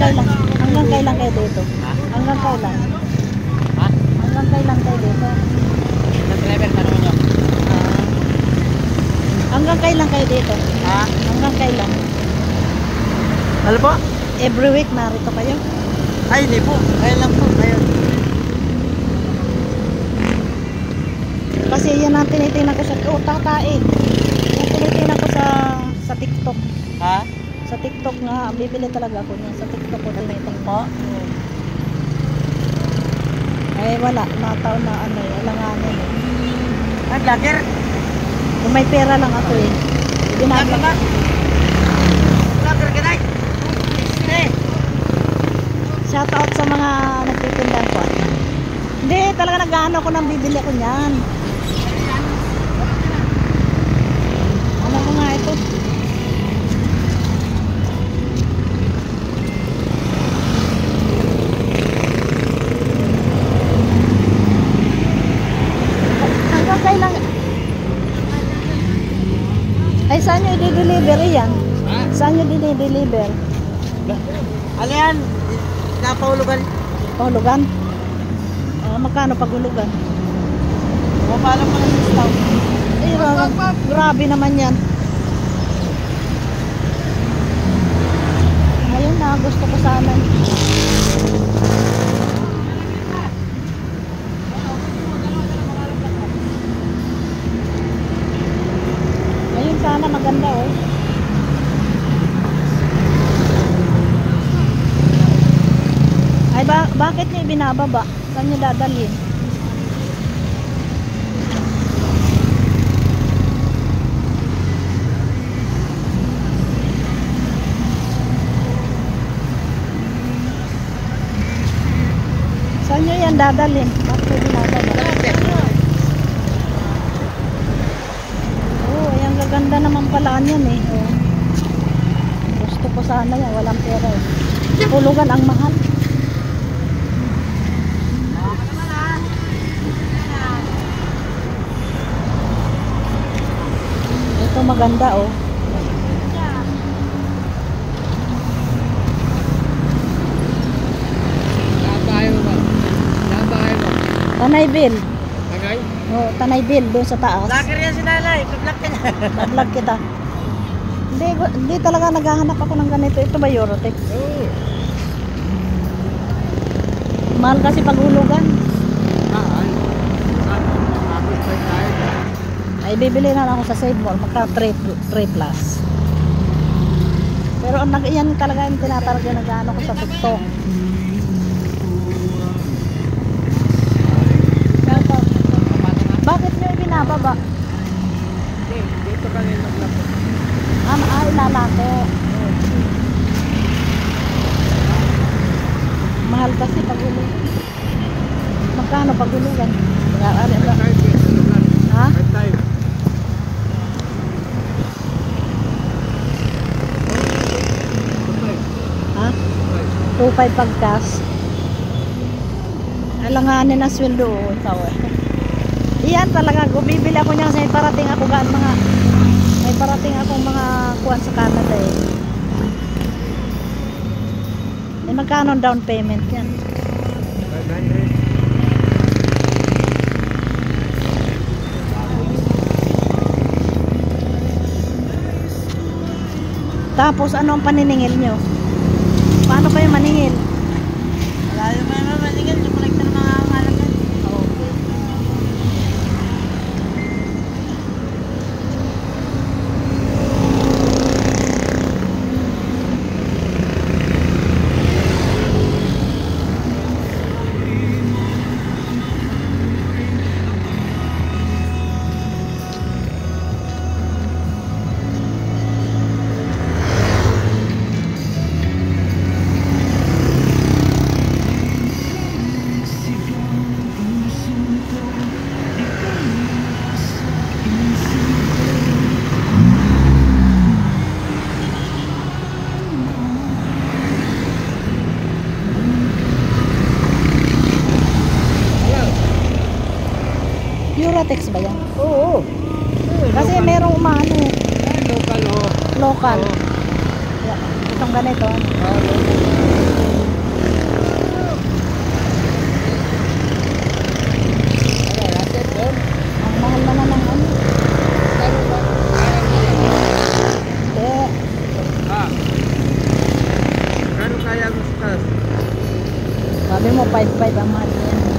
kailan? Hanggang kailan kayo dito? Ha? Hanggang kailan? Ha? Hanggang kailan kayo dito? Sa driver, tanong nyo. Hanggang kailan kayo dito? Ha? Hanggang kailan? Ano po? Every week narito kayo? Ay, hindi po. Ngayon lang po. Ngayon. Kasi yan ang tinitingnan ko sa tatae. Yan tinitingnan ko sa TikTok. Ha? Sa TikTok nga, bibili talaga ako niya. Sa TikTok ko tinitingnan po. Eh wala, nataon na ano eh, alanganin eh. Ah, vlogger? Kung may pera lang ako eh. Vlogger ba? Vlogger ka na? Shout out sa mga nagtitindan ko. Hindi, talaga nag-ano ko nang bibili ako niyan. Ano ko nga ito? Hanggang kailan? Ay, saan nyo i-deliver yan? Ha? Saan nyo i-deliver? Ano yan? Napahulugan. Pahulugan? Magkano paghulugan? O, paano pa ng discount? Eh, grabe naman yan. Ngayon na, gusto ko sana. Ngayon sana maganda oh. Ay bakit niyo ibinababa? Saan niyo dadalhin? Saan niyo yan dadalhin? Bakit niyo binababa? Oh, ayan gaganda naman pala yan eh. Oh. Gusto ko sana yan, walang pera eh. Hulugan ang mahal. Ito maganda oh. Nabahay mo ba? Nabahay mo? Tanay Bill. Tagay? Oh, Tanay Bill doon sa taas. Vlogger yan si nanay. Pa-vlog ka niya. Vlog kita. Hindi talaga naghahanap ako ng ganito. Ito ba Eurotex? Oo. Mahal kasi paghulugan. Ay. Tapos pa tayo. Ay bibili na lang ako sa Save Mall. Magka 3 plus. Pero yan talaga yung tinatarga na gaano ko sa TikTok. Bakit nyo ibinababa? Dito kami mag-vlog. Lalako. Mahal kasi paghulugan. Magkano paghulugan? Ha? Ha? 2.5 pagkas. Alanganin na sweldo ikaw eh. Iyan talaga, bibili ako niya kasi may parating ako may parating akong mga kuwan sa Canada eh. Eh magkano down payment yan? 500. Tapos ano ang paniningil nyo? Paano kayo maningil? Wala yung mga maningil. Yung kolekta ng mga halaman. Okay. Eurotex ba yan? Oo. Kasi merong umano eh. Local oh. Local. Oo. Yeah. Itong ganito. Oo, local. 5.5 ang mahal niya.